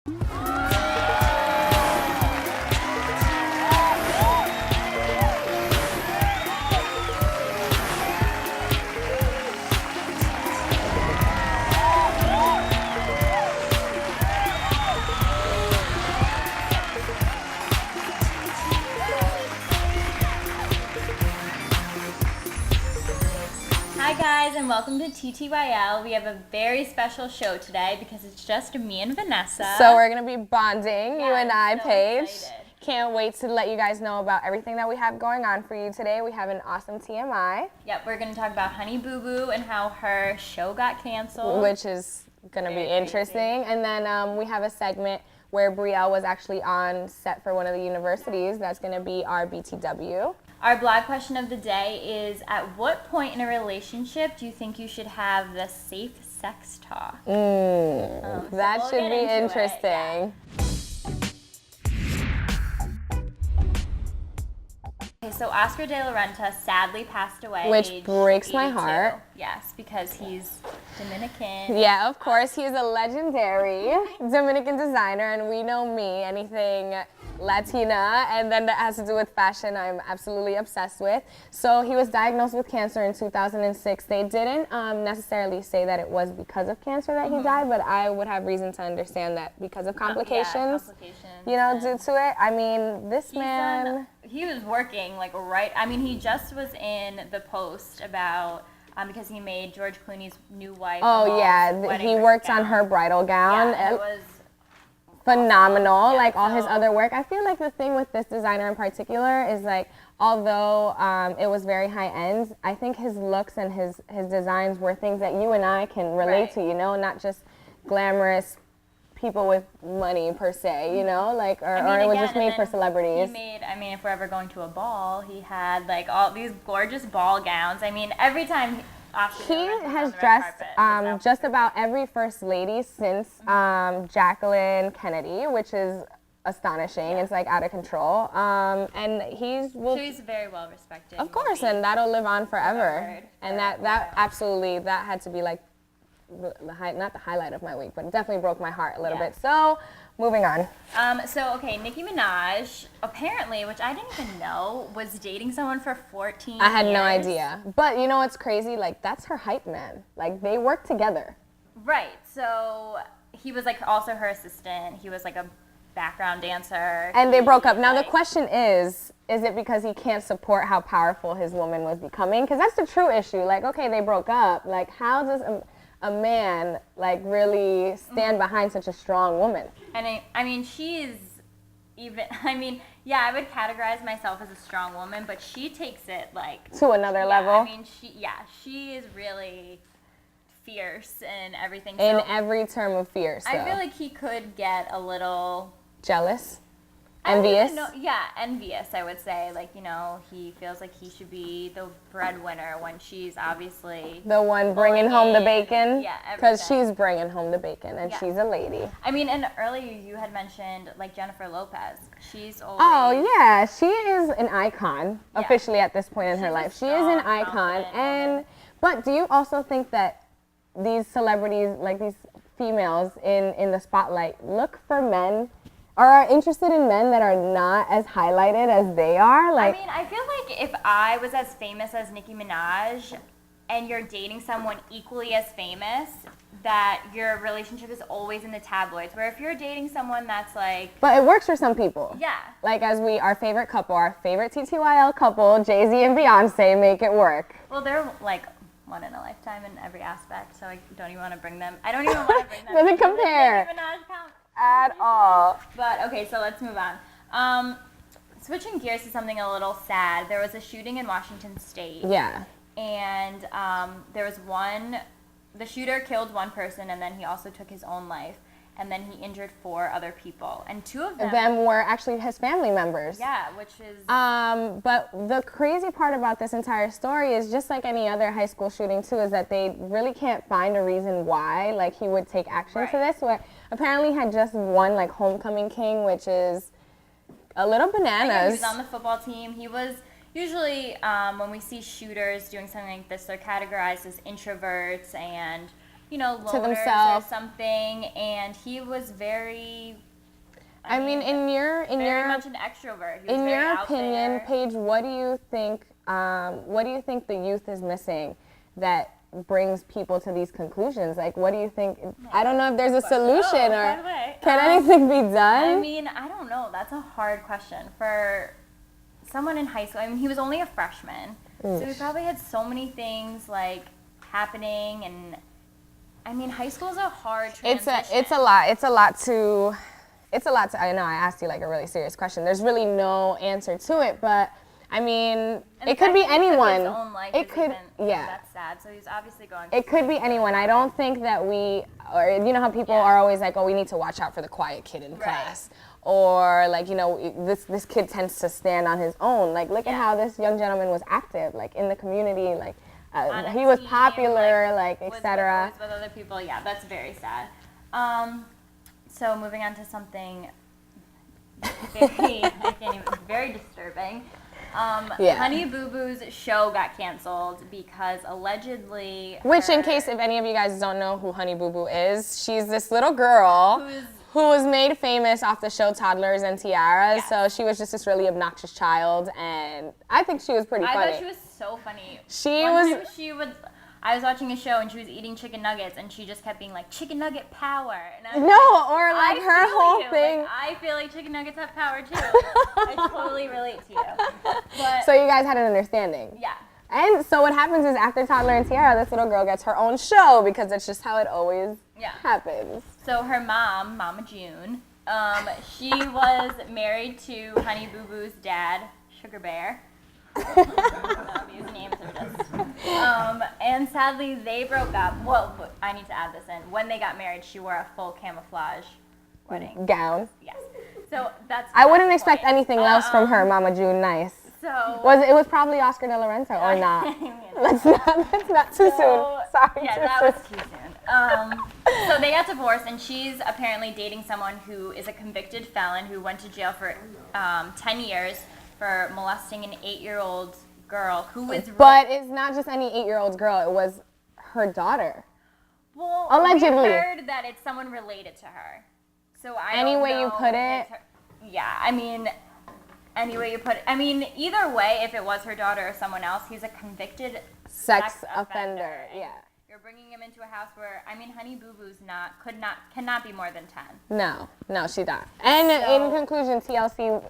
Hi guys, and welcome to TTYL. We have a very special show today because it's just me and Vanessa. So we're going to be bonding, you and I, so Paige. excited. Can't wait to let you guys know about everything that we have going on for you today. We have an awesome TMI. Yep, we're going to talk about Honey Boo Boo and how her show got canceled. Which is going to be interesting. And then we have a segment where Brielle was actually on set for one of the universities. That's going to be our BTW. Our blog question of the day is, at what point in a relationship do you think you should have the safe sex talk? That should be interesting. Okay, so Oscar de la Renta sadly passed away. Which breaks my 82. heart. Yes, because he's Dominican. Yeah, of course. He's a legendary Dominican designer, and we know me, anything Latina, and then that has to do with fashion, I'm absolutely obsessed with. So he was diagnosed with cancer in 2006. They didn't necessarily say that it was because of cancer that he died, but I would have reason to understand that because of complications, you know, due to it. I mean, this man... He was working, like, right... I mean, he just was in the Post about... because he made George Clooney's new wife. Oh, yeah. He worked on her bridal gown. Yeah, it was... phenomenal, Yeah, like all his other work. I feel like the thing with this designer in particular is like, although it was very high end, I think his looks and his designs were things that you and I can relate to, you know, not just glamorous people with money per se, you know, like, or it was just made for celebrities. He made, I mean, if we're ever going to a ball, he had like all these gorgeous ball gowns. I mean, every time he has dressed just about every first lady since Jacqueline Kennedy, which is astonishing. It's like out of control. And he's very well respected. Of course, and that'll live on forever. And that absolutely, that had to be like not the highlight of my week, but it definitely broke my heart a little bit. So moving on. Okay, Nicki Minaj, apparently, which I didn't even know, was dating someone for 14 years. I had no idea. But you know what's crazy? Like, that's her hype man. Like, they work together. Right. So he was like also her assistant. He was like a background dancer. And they broke up. Now the question is it because he can't support how powerful his woman was becoming? Because that's the true issue. Like, okay, they broke up. Like, how does a man like really stand behind such a strong woman? And I mean, she's even, I mean, yeah, I would categorize myself as a strong woman, but she takes it like to another level. I mean, she is really fierce and everything. So in every term of fierce. I feel like he could get a little jealous. Envious? Envious, I would say. Like, you know, he feels like he should be the breadwinner when she's obviously... the one bringing home the bacon? Yeah, because she's bringing home the bacon, and she's a lady. I mean, and earlier you had mentioned, like, Jennifer Lopez. She's always... Oh, yeah. She is an icon, officially, at this point in her life. She is an icon. But do you also think that these celebrities, like these females in the spotlight, look for men... or are interested in men that are not as highlighted as they are? Like, I mean, I feel like if I was as famous as Nicki Minaj and you're dating someone equally as famous, that your relationship is always in the tabloids. Where if you're dating someone that's like... But it works for some people. Yeah. Like our favorite couple, our favorite TTYL couple, Jay-Z and Beyonce, make it work. Well, they're like one in a lifetime in every aspect, so I don't even want to bring them. I don't even want to bring them. Doesn't compare. Nicki Minaj count at all. But okay, so let's move on. Switching gears to something a little sad. There was a shooting in Washington State. Yeah. And there was the shooter killed one person, and then he also took his own life. And then he injured 4 other people. And 2 of them were actually his family members. Yeah, which is... But the crazy part about this entire story is, just like any other high school shooting too, is that they really can't find a reason why, like, he would take action to this. Where apparently had just won, like, homecoming king, which is a little bananas. He was on the football team. He was... Usually, when we see shooters doing something like this, they're categorized as introverts and loners themselves. or something, and he was very. I mean, in your very much an extrovert. He was in very your out opinion, there. Paige, what do you think? What do you think the youth is missing that brings people to these conclusions? Like, what do you think? I don't know if there's a solution by or the way, can anything be done? I mean, I don't know. That's a hard question for someone in high school. I mean, he was only a freshman, so he probably had so many things like happening, and I mean, high school is a hard transition. It's a lot to, I know I asked you like a really serious question. There's really no answer to it, but I mean, And it could be the fact that he took anyone. his own life It is could, even, yeah. That's sad. So he's obviously going. It could be anyone. I don't think that or you know how people are always like, oh, we need to watch out for the quiet kid in class. Or like, this kid tends to stand on his own. Like, look at how this young gentleman was active, like in the community, like he was popular, like etc. With other people, yeah, that's very sad. So moving on to something very disturbing. Honey Boo Boo's show got canceled because allegedly. Which, in case if any of you guys don't know who Honey Boo Boo is, she's this little girl who was made famous off the show Toddlers and Tiaras. Yes. So she was just this really obnoxious child, and I think she was pretty funny. I thought she was so funny. I was watching a show and she was eating chicken nuggets and she just kept being like, chicken nugget power. And I was or like her whole thing. Like, I feel like chicken nuggets have power too. I totally relate to you. But, so you guys had an understanding. Yeah. And so what happens is after Toddler and Tiara, this little girl gets her own show because that's just how it always happens. So her mom, Mama June, she was married to Honey Boo Boo's dad, Sugar Bear. These names are just. And sadly, they broke up. Well, I need to add this in. When they got married, she wore a full camouflage wedding gown. Yes. So that's. I wouldn't expect anything else from her, Mama June. Nice. So it was probably Oscar de la Renta or not? That's not too soon. Sorry. Yeah, that was too soon. So they got divorced, and she's apparently dating someone who is a convicted felon who went to jail for 10 years for molesting an 8-year-old girl who was. But it's not just any 8-year-old girl. It was her daughter. Well, allegedly. We heard that it's someone related to her. So Any way you put it. Yeah, I mean. Any way you put it. I mean, either way, if it was her daughter or someone else, he's a convicted sex offender. Yeah. You're bringing him into a house where, I mean, Honey Boo Boo's cannot be more than 10. No, she's not. And in conclusion, TLC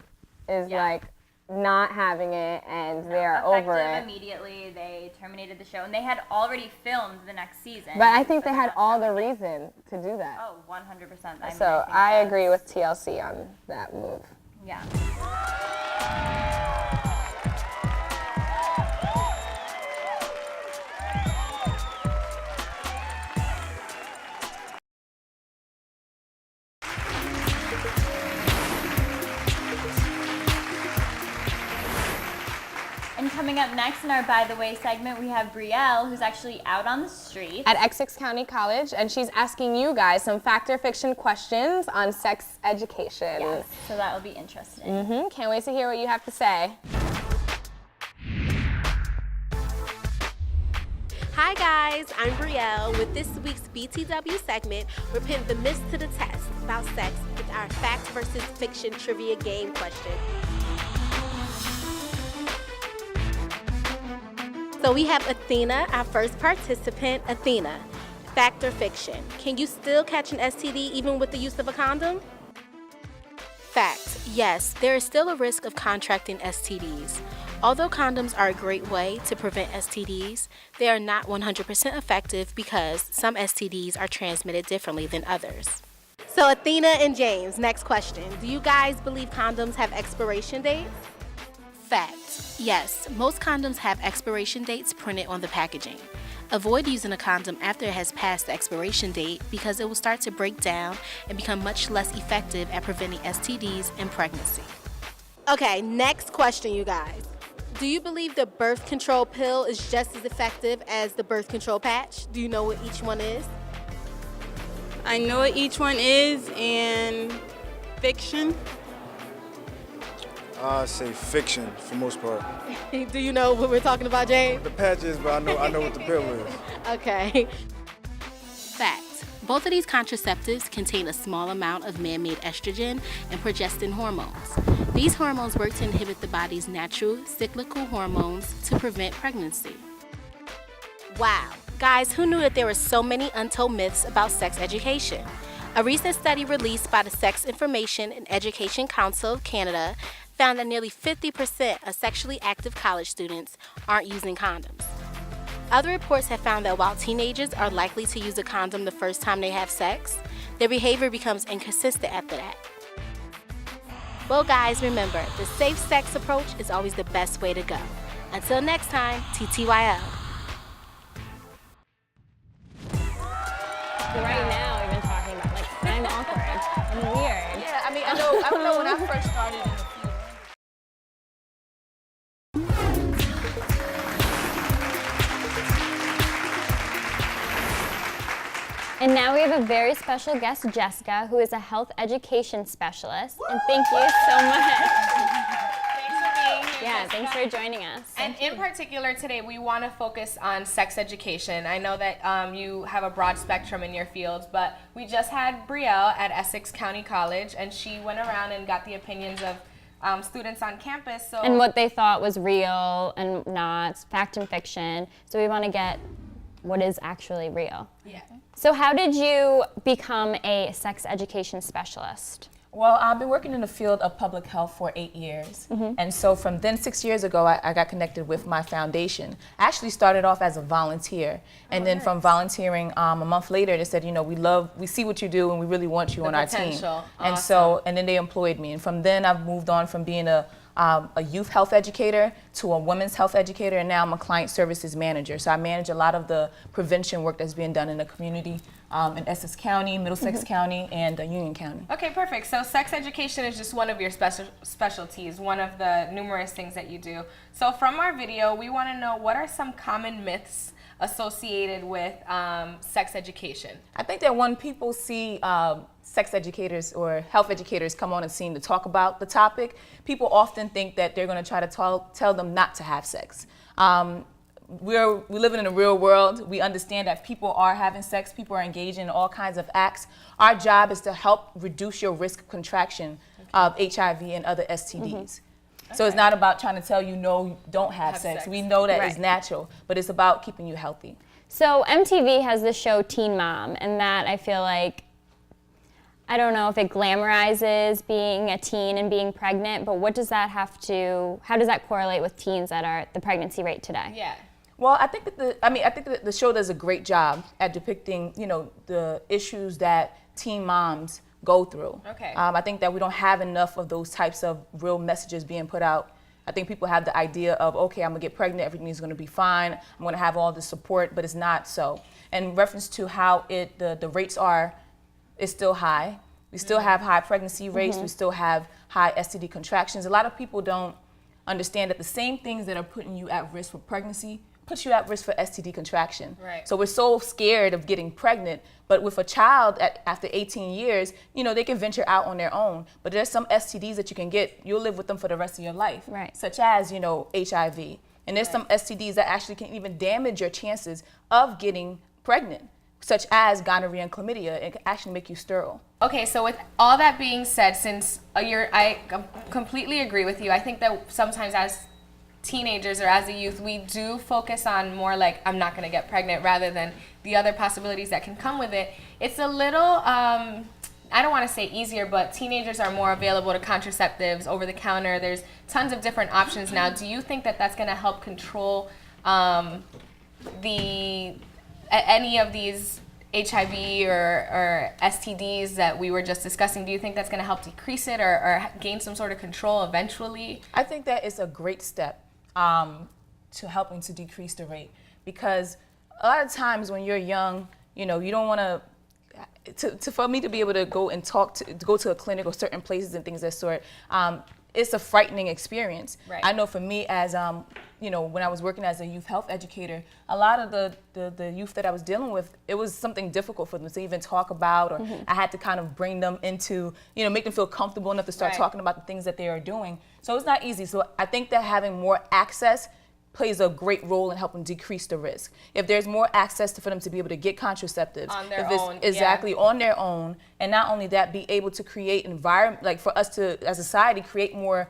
is like not having it, and they're over it. Immediately, they terminated the show, and they had already filmed the next season. But I think they had all the reason to do that. Oh, 100%. So I agree with TLC on that move. Yeah. And coming up next in our By the Way segment, we have Brielle, who's actually out on the street. At Essex County College, and she's asking you guys some fact or fiction questions on sex education. Yes, so that will be interesting. Can't wait to hear what you have to say. Hi guys, I'm Brielle. With this week's BTW segment, we're putting the myths to the test about sex with our fact versus fiction trivia game question. So we have Athena, our first participant. Athena, fact or fiction? Can you still catch an STD even with the use of a condom? Fact, yes, there is still a risk of contracting STDs. Although condoms are a great way to prevent STDs, they are not 100% effective because some STDs are transmitted differently than others. So Athena and James, next question. Do you guys believe condoms have expiration dates? Fact, yes, most condoms have expiration dates printed on the packaging. Avoid using a condom after it has passed the expiration date because it will start to break down and become much less effective at preventing STDs and pregnancy. Okay, next question, you guys. Do you believe the birth control pill is just as effective as the birth control patch? Do you know what each one is? I know what each one is, and fiction. I say fiction for most part. Do you know what we're talking about, James? The patches, but I know what the pill is. Okay. Both of these contraceptives contain a small amount of man-made estrogen and progestin hormones. These hormones work to inhibit the body's natural cyclical hormones to prevent pregnancy. Wow, guys, who knew that there were so many untold myths about sex education? A recent study released by the Sex Information and Education Council of Canada found that nearly 50% of sexually active college students aren't using condoms. Other reports have found that while teenagers are likely to use a condom the first time they have sex, their behavior becomes inconsistent after that. Well, guys, remember, the safe sex approach is always the best way to go. Until next time, TTYL. So right now, we've been talking about, like, I'm awkward. I'm weird. Yeah, I mean, I know when I first started in the field. And now we have a very special guest, Jessica, who is a health education specialist. And thank you so much. Thanks for being here. Yeah, Jessica. thanks for joining us. And in particular today, we want to focus on sex education. I know that you have a broad spectrum in your field, but we just had Brielle at Essex County College, and she went around and got the opinions of students on campus. So And what they thought was real and not, fact and fiction. So we want to get what is actually real. yeah. So how did you become a sex education specialist? Well, I've been working in the field of public health for 8 years. And so from then 6 years ago, I got connected with my foundation. I actually started off as a volunteer. And then from volunteering, a month later, they said, you know, we see what you do and we really want you on our team. potential. And so, and then they employed me. And from then I've moved on from being a youth health educator to a women's health educator, and now I'm a client services manager. So I manage a lot of the prevention work that's being done in the community in Essex County, Middlesex County, and Union County. Okay, perfect. So sex education is just one of your specialties, one of the numerous things that you do. So from our video, we want to know what are some common myths associated with sex education? I think that when people see sex educators or health educators come on the scene to talk about the topic, people often think that they're going to try to tell them not to have sex. We're living in a real world. We understand that people are having sex, people are engaging in all kinds of acts. Our job is to help reduce your risk of contraction of HIV and other STDs. So it's not about trying to tell you, no, don't have sex. We know that is natural, but it's about keeping you healthy. So MTV has the show Teen Mom, and that I feel like, I don't know if it glamorizes being a teen and being pregnant, but what does that how does that correlate with teens that are the pregnancy rate today? Yeah. Well, I think that the show does a great job at depicting, you know, the issues that teen moms go through. Okay. I think that we don't have enough of those types of real messages being put out. I think people have the idea of, okay, I'm gonna get pregnant, everything's gonna be fine, I'm gonna have all the support, but it's not so. In reference to how the rates are, it's still high. We still have high pregnancy rates, we still have high STD contractions. A lot of people don't understand that the same things that are putting you at risk for pregnancy puts you at risk for STD contraction. Right. So we're so scared of getting pregnant, but with a child after 18 years, you know, they can venture out on their own. But there's some STDs that you can get, you'll live with them for the rest of your life. Right. Such as, you know, HIV. And there's some STDs that actually can even damage your chances of getting pregnant, such as gonorrhea and chlamydia. It can actually make you sterile. Okay, so with all that being said, since I completely agree with you. I think that sometimes as teenagers or as a youth, we do focus on more like, I'm not gonna get pregnant, rather than the other possibilities that can come with it. It's a little, I don't wanna say easier, but teenagers are more available to contraceptives, over the counter. There's tons of different options now. Do you think that that's gonna help control any of these HIV or STDs that we were just discussing? Do you think that's going to help decrease it or gain some sort of control eventually? I think that is a great step to helping to decrease the rate, because a lot of times when you're young, you know, you don't want for me to be able to go and go to a clinic or certain places and things of that sort, it's a frightening experience. Right. I know for me as, you know, when I was working as a youth health educator, a lot of the youth that I was dealing with, it was something difficult for them to even talk about, or I had to kind of bring them into, you know, make them feel comfortable enough to start talking about the things that they are doing. So it's not easy. So I think that having more access plays a great role in helping decrease the risk. If there's more access for them to be able to get contraceptives On their if it's own, exactly on their own, and not only that, be able to create environment, like for us to as a society create more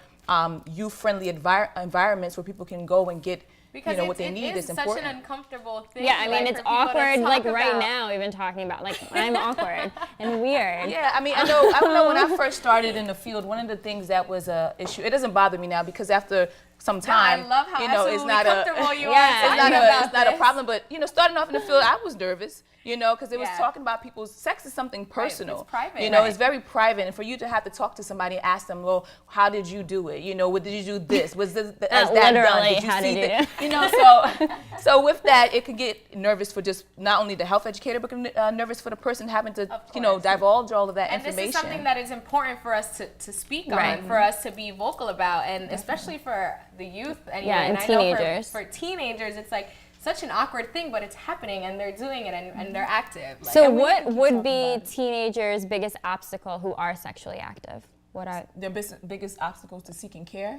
youth-friendly environments where people can go and get Because what they need is is such important. an uncomfortable thing. Yeah, I mean, like, it's for people to awkward, like talk right about. now, even talking about, like, I'm awkward and weird. Yeah, I mean, I don't know when I first started in the field, one of the things that was a issue, it doesn't bother me now because after some time, I love how it's absolutely not comfortable you Yeah. are. it's not a problem, but starting off in the field, I was nervous, because it was Yeah. talking about people's sex is something personal. it's private. It's very private, and for you to have to talk to somebody and ask them, well, how did you do it? What did you do this? Was this that done? Literally, Did you how see did that? you So with that, it could get nervous for just not only the health educator, but nervous for the person having to, course. divulge all of that And information. this is something that is important for us to speak Right. on, for us to be vocal about, and especially for the youth. Anyway. Yeah, and I know teenagers. for teenagers, it's like such an awkward thing, but it's happening, and they're doing it, and they're active. Like, So and we what keep would talking be about it. teenagers' biggest obstacle who are sexually active? What are Their biggest obstacles to seeking care.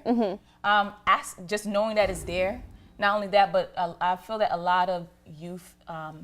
Just knowing that it's there. Not only that, but I feel that a lot of youth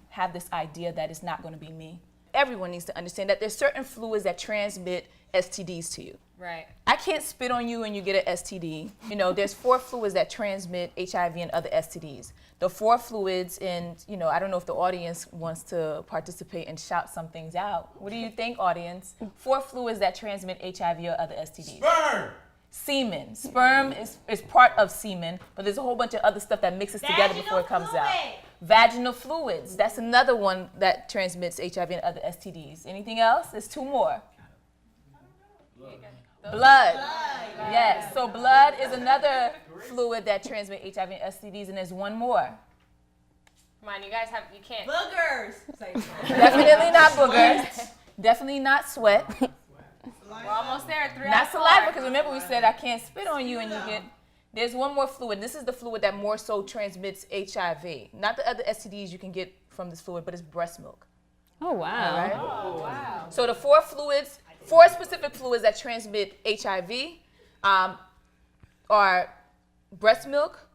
have this idea that it's not going to be me. Everyone needs to understand that there's certain fluids that transmit STDs to you. Right. I can't spit on you and you get an STD. There's 4 fluids that transmit HIV and other STDs. The 4 fluids, and I don't know if the audience wants to participate and shout some things out. What do you think, audience? 4 fluids that transmit HIV or other STDs. Sperm! Semen. Sperm is part of semen, but there's a whole bunch of other stuff that mixes together before it comes out. Vaginal fluids. That's another one that transmits HIV and other STDs. Anything else? There's 2 more. Blood. Yes. So blood is another fluid that transmits HIV and STDs, and there's 1 more. Come on, you guys you can't. Boogers! Definitely not boogers. Definitely not sweat. We're almost there. 3 out Not of 4. saliva, because remember we said I can't spit on you and you get. There's 1 more fluid. This is the fluid that more so transmits HIV. Not the other STDs you can get from this fluid, but it's breast milk. Oh, wow. All right? So the 4 specific fluids that transmit HIV are breast milk,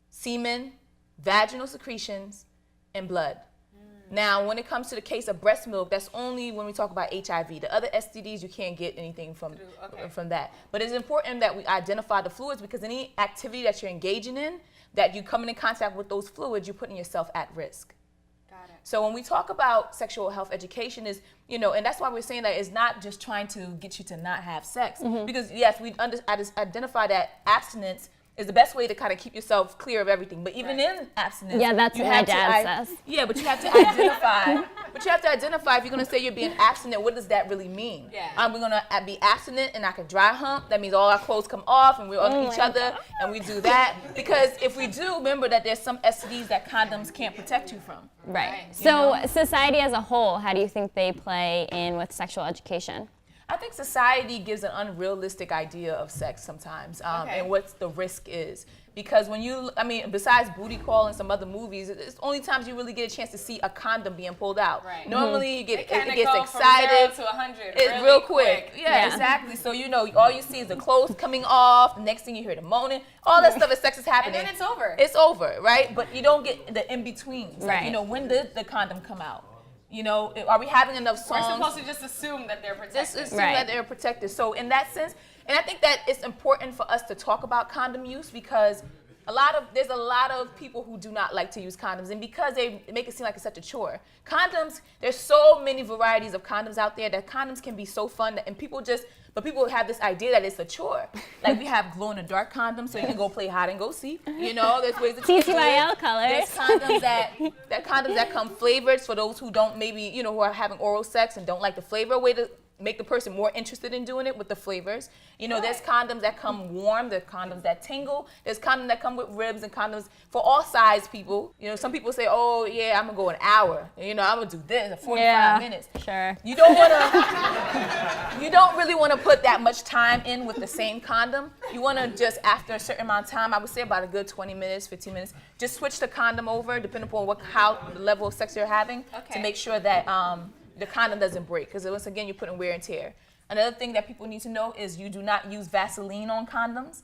semen, vaginal secretions, and blood. Now, when it comes to the case of breast milk, that's only when we talk about HIV. The other STDs, you can't get anything from that. But it's important that we identify the fluids, because any activity that you're engaging in, that you come in contact with those fluids, you're putting yourself at risk. Got it. So when we talk about sexual health education is, and that's why we're saying that it's not just trying to get you to not have sex. Because yes, I just identify that abstinence is the best way to kind of keep yourself clear of everything. But even in abstinence, Yeah, that's you what my have to dad says. Yeah, but you have to identify. But you have to identify if you're going to say you're being abstinent, what does that really mean? Yeah. We're going to be abstinent and I can dry hump. That means all our clothes come off and we're on each other and we do that. Because if we do, remember that there's some STDs that condoms can't protect you from. Right. So society as a whole, how do you think they play in with sexual education? I think society gives an unrealistic idea of sex sometimes, and what the risk is. Because besides Booty Call and some other movies, it's only times you really get a chance to see a condom being pulled out. Right. Normally, it gets From 0 excited. to 100 It's really real quick. Yeah, Yeah. exactly. So all you see is the clothes coming off. The next thing you hear the moaning. All that stuff as sex is happening. And then it's over. It's over, right? But you don't get the in betweens. Right. When did the condom come out? Are we having enough songs? We're supposed to just assume that they're protected. Just assume Right. that they're protected. So in that sense, and I think that it's important for us to talk about condom use, because there's a lot of people who do not like to use condoms, and because they make it seem like it's such a chore. Condoms, there's so many varieties of condoms out there that condoms can be so fun, and people have this idea that it's a chore. Like we have glow in the dark condoms, so you can go play hide and go seek. There's ways to TTYL colors. There's condoms that come flavored for those who don't who are having oral sex and don't like the flavor. A way to make the person more interested in doing it with the flavors. There's condoms that come warm, there's condoms that tingle, there's condoms that come with ribs, and condoms for all size people. Some people say, oh yeah, I'm gonna go an hour. I'm gonna do this, 45 minutes. Sure. You don't really want to put that much time in with the same condom. You want to just, after a certain amount of time, I would say about a good 20 minutes, 15 minutes, just switch the condom over, depending upon how the level of sex you're having, to make sure that the condom doesn't break, because once again, you're putting wear and tear. Another thing that people need to know is you do not use Vaseline on condoms.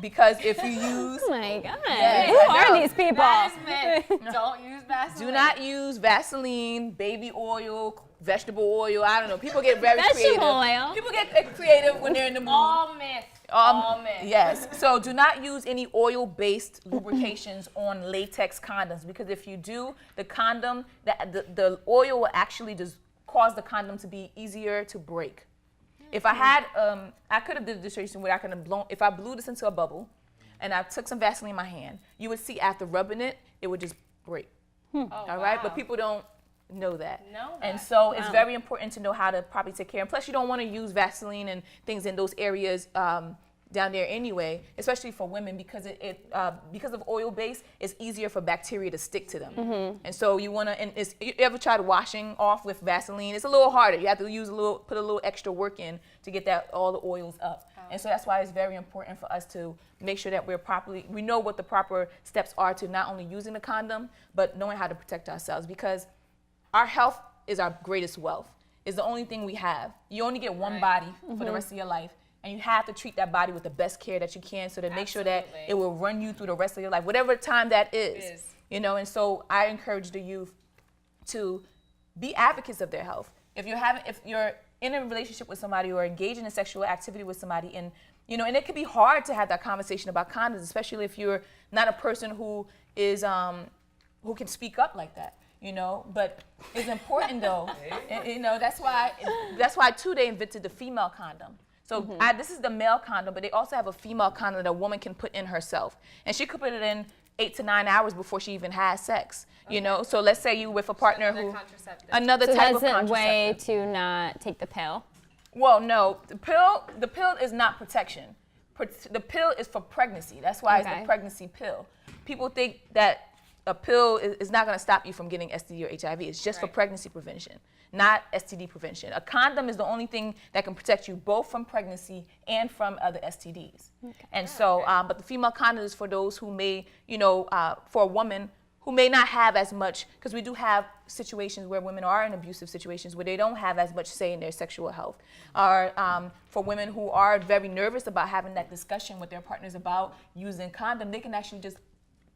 Because if you use... Oh my God. Yeah, Who I are know. these people? That is myth. Don't use Vaseline. Do not use Vaseline, baby oil, vegetable oil. I don't know. People get very Vegetable creative. oil? People get creative when they're in the mood. All myth. All myth. Yes. So do not use any oil-based lubrications on latex condoms, because if you do, the condom, the oil will actually just cause the condom to be easier to break. If I had, I could have did a demonstration where I could have blown, if I blew this into a bubble and I took some Vaseline in my hand, you would see after rubbing it, it would just break. Oh, All right? But people don't know that. And that. so it's very important to know how to properly take care. And plus, you don't want to use Vaseline and things in those areas down there anyway, especially for women, because because of oil base, it's easier for bacteria to stick to them. And so you want to, and you ever tried washing off with Vaseline? It's a little harder. You have to use put a little extra work in to get all the oils up. And so that's why it's very important for us to make sure that we know what the proper steps are to not only using the condom, but knowing how to protect ourselves, because our health is our greatest wealth. It's the only thing we have. You only get one body for the rest of your life. And you have to treat that body with the best care that you can, so to make sure that it will run you through the rest of your life, whatever time that is. You know, and so I encourage the youth to be advocates of their health. If you're in a relationship with somebody or engaging in sexual activity with somebody, and and it can be hard to have that conversation about condoms, especially if you're not a person who is who can speak up like that. But it's important though. That's why too they invented the female condom. So this is the male condom, but they also have a female condom that a woman can put in herself. And she could put it in 8 to 9 hours before she even has sex. So let's say you with a partner who, another type of contraceptive. So that's a way to not take the pill? Well, no, the pill is not protection. The pill is for pregnancy. That's why it's the pregnancy pill. People think that a pill is not going to stop you from getting STD or HIV. It's just for pregnancy prevention, not STD prevention. A condom is the only thing that can protect you both from pregnancy and from other STDs. And so, but the female condom is for those who may, for a woman who may not have as much, because we do have situations where women are in abusive situations where they don't have as much say in their sexual health. Or for women who are very nervous about having that discussion with their partners about using condom, they can actually just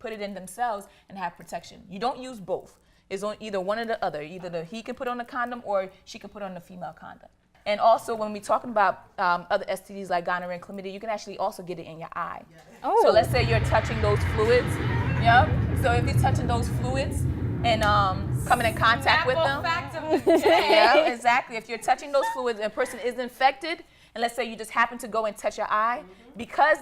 put it in themselves and have protection. You don't use both. It's on either one or the other. Either he can put on a condom or she can put on the female condom. And also, when we're talking about other STDs like gonorrhea and chlamydia, you can actually also get it in your eye. Oh. So let's say you're touching those fluids. Yep. So if you're touching those fluids and coming in contact with them. Yeah, exactly. If you're touching those fluids and a person is infected, and let's say you just happen to go and touch your eye, because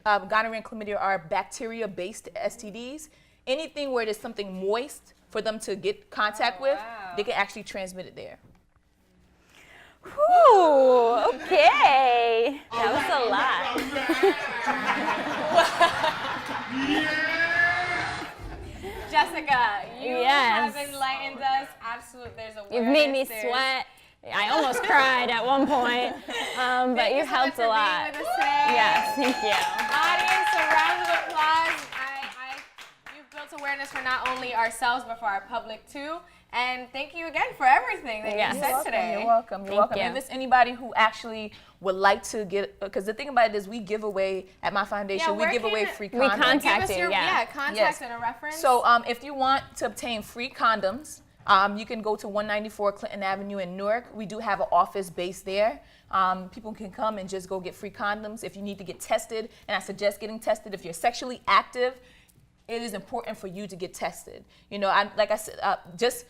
gonorrhea and chlamydia are bacteria-based STDs, anything where there's something moist for them to get contact with, they can actually transmit it there. Ooh, okay. That was a lot. Jessica, you have enlightened us. Absolutely, there's a You've made me sweat. I almost cried at one point, but you helped a lot. Yes, thank you. Audience, a round of applause. You've built awareness for not only ourselves, but for our public too. And thank you again for everything that you said today. You're welcome. You're welcome. If there's anybody who actually would like to get, because the thing about it is we give away, at my foundation, we give away free condoms. We contact you, contact and a reference. So if you want to obtain free condoms, you can go to 194 Clinton Avenue in Newark. We do have an office based there. People can come and just go get free condoms. If you need to get tested, and I suggest getting tested, if you're sexually active, it is important for you to get tested. Like I said, just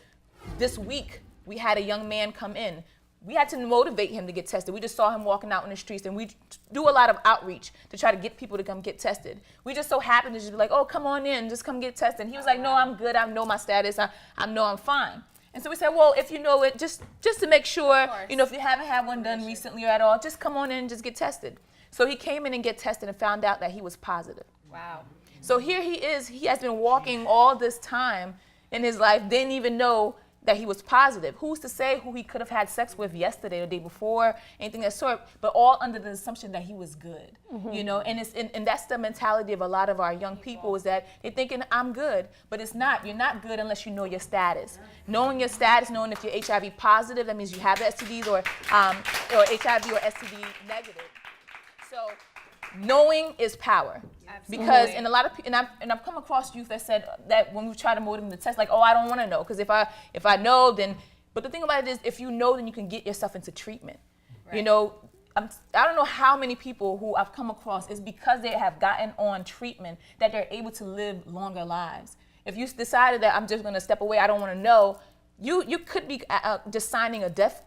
this week, we had a young man come in. We had to motivate him to get tested. We just saw him walking out in the streets, and we do a lot of outreach to try to get people to come get tested. We just so happened to just be like, oh, come on in, just come get tested. And he was like, no, I'm good. I know my status. I know I'm fine. And so we said, well, if you know it, just to make sure, if you haven't had one done recently or at all, just come on in and just get tested. So he came in and get tested and found out that he was positive. Wow. So here he is. He has been walking all this time in his life, didn't even know that he was positive. Who's to say who he could have had sex with yesterday or the day before, anything of that sort, but all under the assumption that he was good, you know, and that's the mentality of a lot of our young people, is that they're thinking, I'm good, but it's not. You're not good unless you know your status. Knowing your status, knowing if you're HIV positive, that means you have STDs, or HIV or STD negative. So knowing is power. Because and a lot of people, and I've come across youth that said that when we try to motivate them to test, like, oh, I don't want to know, because if I know, then. But the thing about it is, if you know, then you can get yourself into treatment. Right. You know, I don't know how many people who I've come across is because they have gotten on treatment that they're able to live longer lives. If you decided that I'm just going to step away, I don't want to know, you could be just signing a death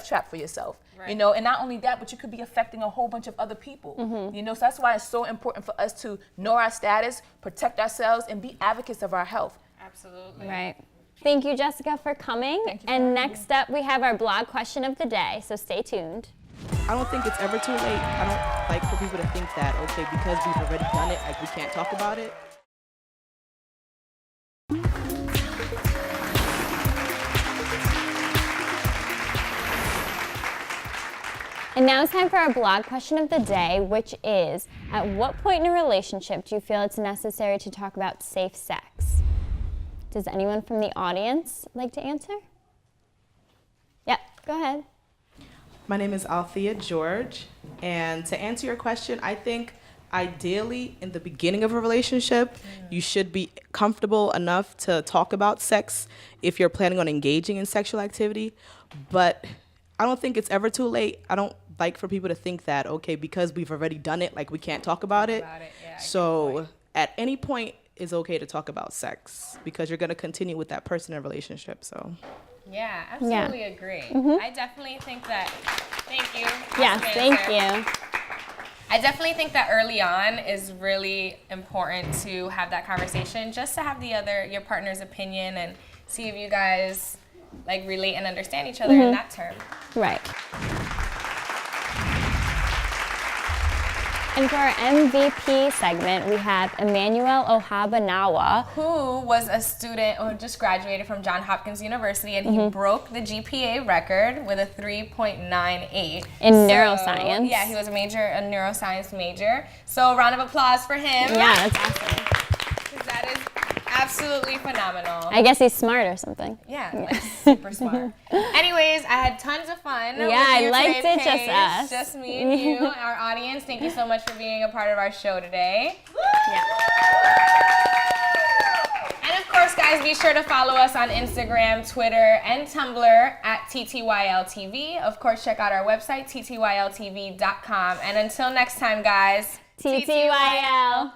trap for yourself. Right. You know, and not only that, but you could be affecting a whole bunch of other people. You know, so that's why it's so important for us to know our status, protect ourselves, and be advocates of our health. Absolutely. Right. Thank you, Jessica, for coming. And next up, we have our blog question of the day, so stay tuned. I don't think it's ever too late. I don't like for people to think that, okay, because we've already done it, like we can't talk about it. And now it's time for our blog question of the day, which is, at what point in a relationship do you feel it's necessary to talk about safe sex? Does anyone from the audience like to answer? Yeah, go ahead. My name is Althea George, and to answer your question, I think ideally in the beginning of a relationship, you should be comfortable enough to talk about sex if you're planning on engaging in sexual activity, but I don't think it's ever too late. I don't like for people to think that, okay, because we've already done it, like we can't talk about it. Yeah, so at any point, it's okay to talk about sex because you're going to continue with that person in a relationship. So yeah, absolutely agree. I definitely think that, thank you. Yes, thank you. I definitely think that early on is really important to have that conversation, just to have your partner's opinion and see if you guys like relate and understand each other in that term. Right. And for our MVP segment, we have Emmanuel Ohabanawa, who was a student who just graduated from Johns Hopkins University, and he broke the GPA record with a 3.98 in neuroscience. Yeah, he was a neuroscience major. So a round of applause for him. Yeah, that's awesome. Because that is absolutely phenomenal. I guess he's smart or something. Yeah, like super smart. Anyways, I had tons of fun. Yeah, with you I liked today, it, just Paige. us. Just me and you, our audience. Thank you so much for being a part of our show today. Yeah. And of course, guys, be sure to follow us on Instagram, Twitter, and Tumblr at TTYL TV. Of course, check out our website, ttyltv.com. And until next time, guys, TTYL.